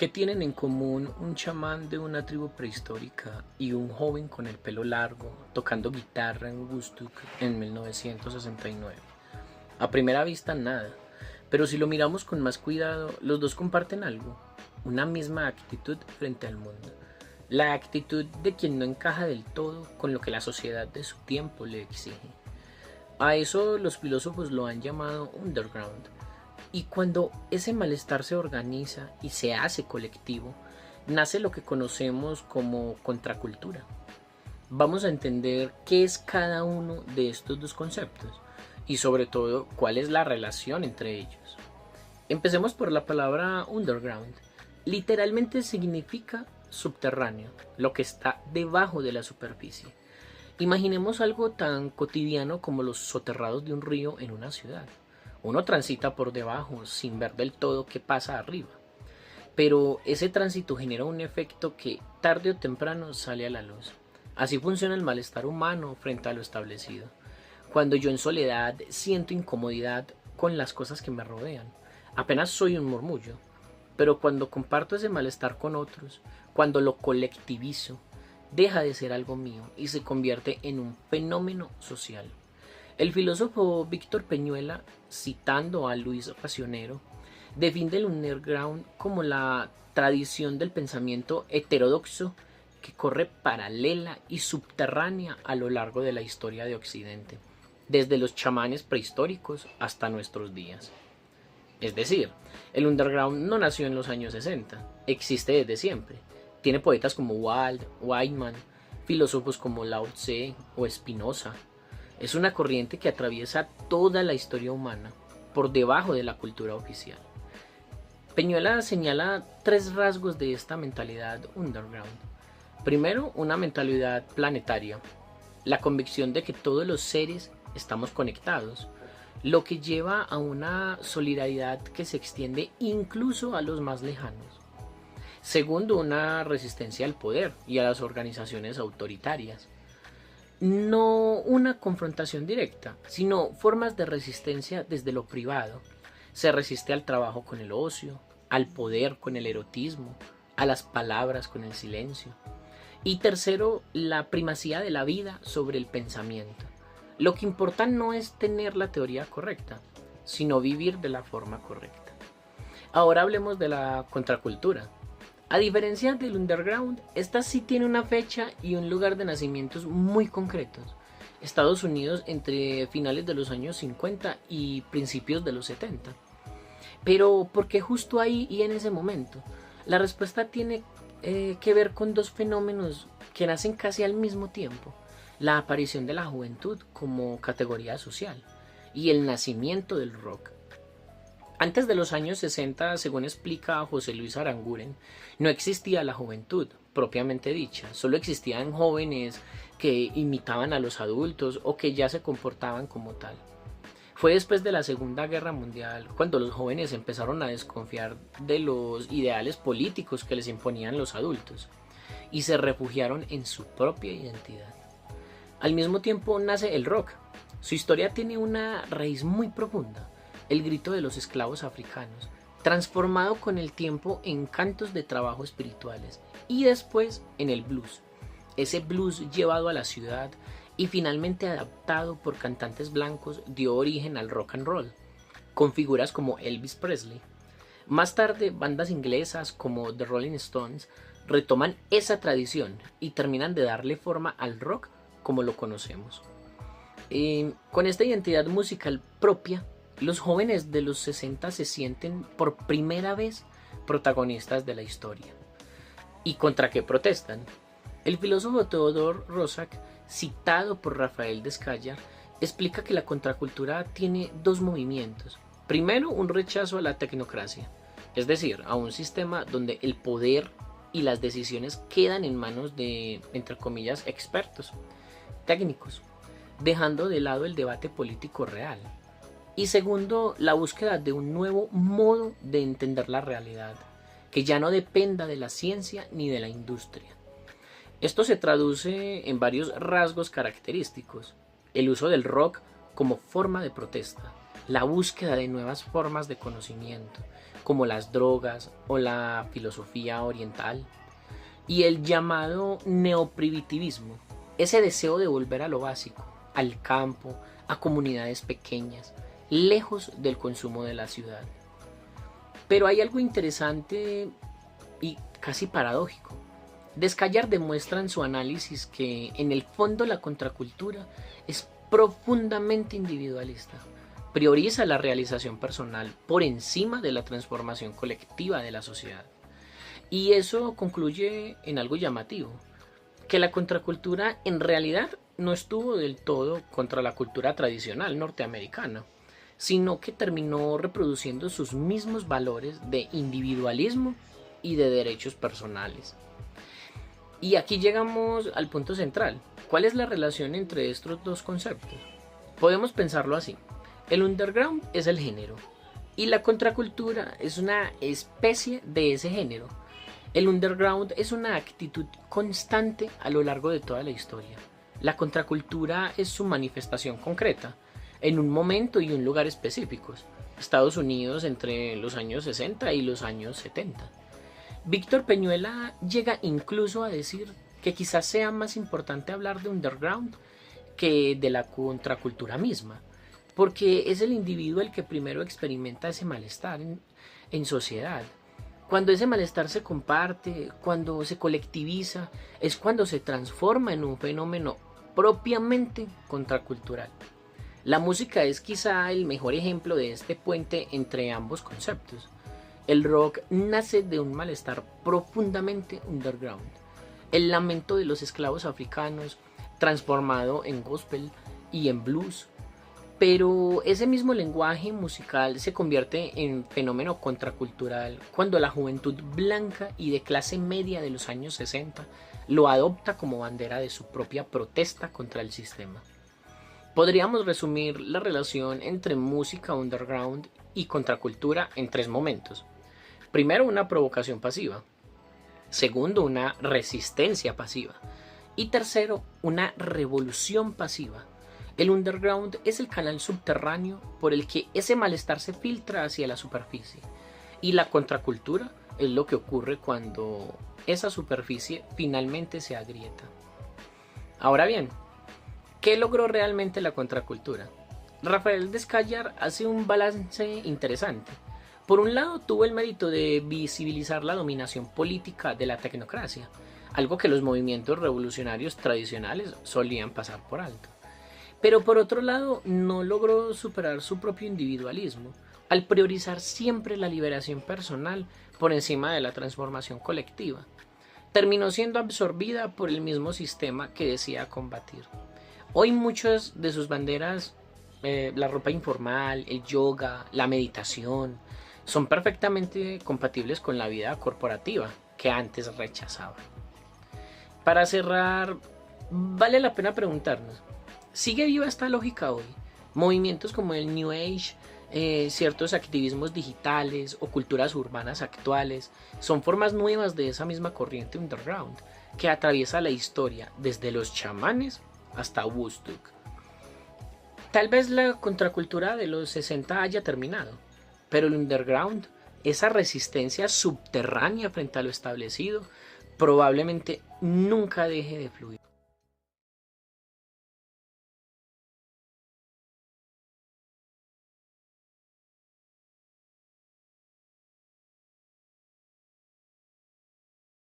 ¿Qué tienen en común un chamán de una tribu prehistórica y un joven con el pelo largo tocando guitarra en Woodstock en 1969? A primera vista nada, pero si lo miramos con más cuidado, los dos comparten algo, una misma actitud frente al mundo. La actitud de quien no encaja del todo con lo que la sociedad de su tiempo le exige. A eso los filósofos lo han llamado underground. Y cuando ese malestar se organiza y se hace colectivo, nace lo que conocemos como contracultura. Vamos a entender qué es cada uno de estos dos conceptos y sobre todo cuál es la relación entre ellos. Empecemos por la palabra underground. Literalmente significa subterráneo, lo que está debajo de la superficie. Imaginemos algo tan cotidiano como los soterrados de un río en una ciudad. Uno transita por debajo sin ver del todo qué pasa arriba. Pero ese tránsito genera un efecto que tarde o temprano sale a la luz. Así funciona el malestar humano frente a lo establecido. Cuando yo en soledad siento incomodidad con las cosas que me rodean, apenas soy un murmullo. Pero cuando comparto ese malestar con otros, cuando lo colectivizo, deja de ser algo mío y se convierte en un fenómeno social. El filósofo Víctor Peñuela, citando a Luis Racionero, define el underground como la tradición del pensamiento heterodoxo que corre paralela y subterránea a lo largo de la historia de Occidente, desde los chamanes prehistóricos hasta nuestros días. Es decir, el underground no nació en los años 60, existe desde siempre. Tiene poetas como Walt Whitman, filósofos como Lao Tse o Spinoza. Es una corriente que atraviesa toda la historia humana, por debajo de la cultura oficial. Peñuela señala tres rasgos de esta mentalidad underground. Primero, una mentalidad planetaria, la convicción de que todos los seres estamos conectados, lo que lleva a una solidaridad que se extiende incluso a los más lejanos. Segundo, una resistencia al poder y a las organizaciones autoritarias. No una confrontación directa, sino formas de resistencia desde lo privado. Se resiste al trabajo con el ocio, al poder con el erotismo, a las palabras con el silencio. Y tercero, la primacía de la vida sobre el pensamiento. Lo que importa no es tener la teoría correcta, sino vivir de la forma correcta. Ahora hablemos de la contracultura. A diferencia del underground, esta sí tiene una fecha y un lugar de nacimientos muy concretos. Estados Unidos entre finales de los años 50 y principios de los 70. Pero ¿por qué justo ahí y en ese momento? La respuesta tiene que ver con dos fenómenos que nacen casi al mismo tiempo. La aparición de la juventud como categoría social y el nacimiento del rock. Antes de los años 60, según explica José Luis Aranguren, no existía la juventud propiamente dicha, solo existían jóvenes que imitaban a los adultos o que ya se comportaban como tal. Fue después de la Segunda Guerra Mundial cuando los jóvenes empezaron a desconfiar de los ideales políticos que les imponían los adultos y se refugiaron en su propia identidad. Al mismo tiempo nace el rock. Su historia tiene una raíz muy profunda. El grito de los esclavos africanos, transformado con el tiempo en cantos de trabajo espirituales y después en el blues. Ese blues llevado a la ciudad y finalmente adaptado por cantantes blancos dio origen al rock and roll, con figuras como Elvis Presley. Más tarde, bandas inglesas como The Rolling Stones retoman esa tradición y terminan de darle forma al rock como lo conocemos. Con esta identidad musical propia, los jóvenes de los 60 se sienten por primera vez protagonistas de la historia. ¿Y contra qué protestan? El filósofo Theodor Roszak, citado por Rafael Descaya, explica que la contracultura tiene dos movimientos. Primero, un rechazo a la tecnocracia, es decir, a un sistema donde el poder y las decisiones quedan en manos de, entre comillas, expertos, técnicos, dejando de lado el debate político real. Y segundo, la búsqueda de un nuevo modo de entender la realidad, que ya no dependa de la ciencia ni de la industria. Esto se traduce en varios rasgos característicos: el uso del rock como forma de protesta, la búsqueda de nuevas formas de conocimiento, como las drogas o la filosofía oriental, y el llamado neoprimitivismo, ese deseo de volver a lo básico, al campo, a comunidades pequeñas, lejos del consumo de la ciudad. Pero hay algo interesante y casi paradójico. Descallar demuestra en su análisis que en el fondo la contracultura es profundamente individualista. Prioriza la realización personal por encima de la transformación colectiva de la sociedad. Y eso concluye en algo llamativo, que la contracultura en realidad no estuvo del todo contra la cultura tradicional norteamericana, sino que terminó reproduciendo sus mismos valores de individualismo y de derechos personales. Y aquí llegamos al punto central. ¿Cuál es la relación entre estos dos conceptos? Podemos pensarlo así. El underground es el género y la contracultura es una especie de ese género. El underground es una actitud constante a lo largo de toda la historia. La contracultura es su manifestación concreta, en un momento y un lugar específicos. Estados Unidos entre los años 60 y los años 70. Víctor Peñuela llega incluso a decir que quizás sea más importante hablar de underground que de la contracultura misma, porque es el individuo el que primero experimenta ese malestar en sociedad. Cuando ese malestar se comparte, cuando se colectiviza, es cuando se transforma en un fenómeno propiamente contracultural. La música es quizá el mejor ejemplo de este puente entre ambos conceptos. El rock nace de un malestar profundamente underground. El lamento de los esclavos africanos, transformado en gospel y en blues. Pero ese mismo lenguaje musical se convierte en fenómeno contracultural cuando la juventud blanca y de clase media de los años 60 lo adopta como bandera de su propia protesta contra el sistema. Podríamos resumir la relación entre música underground y contracultura en tres momentos. Primero, una provocación pasiva. Segundo, una resistencia pasiva. Y tercero, una revolución pasiva. El underground es el canal subterráneo por el que ese malestar se filtra hacia la superficie. Y la contracultura es lo que ocurre cuando esa superficie finalmente se agrieta. Ahora bien, ¿qué logró realmente la contracultura? Rafael Descallar hace un balance interesante. Por un lado, tuvo el mérito de visibilizar la dominación política de la tecnocracia, algo que los movimientos revolucionarios tradicionales solían pasar por alto. Pero por otro lado, no logró superar su propio individualismo, al priorizar siempre la liberación personal por encima de la transformación colectiva. Terminó siendo absorbida por el mismo sistema que decía combatir. Hoy muchas de sus banderas, la ropa informal, el yoga, la meditación, son perfectamente compatibles con la vida corporativa que antes rechazaba. Para cerrar, vale la pena preguntarnos, ¿sigue viva esta lógica hoy? Movimientos como el New Age, ciertos activismos digitales o culturas urbanas actuales son formas nuevas de esa misma corriente underground que atraviesa la historia desde los chamanes hasta Woodstock. Tal vez la contracultura de los 60 haya terminado, pero el underground, esa resistencia subterránea frente a lo establecido, probablemente nunca deje de fluir.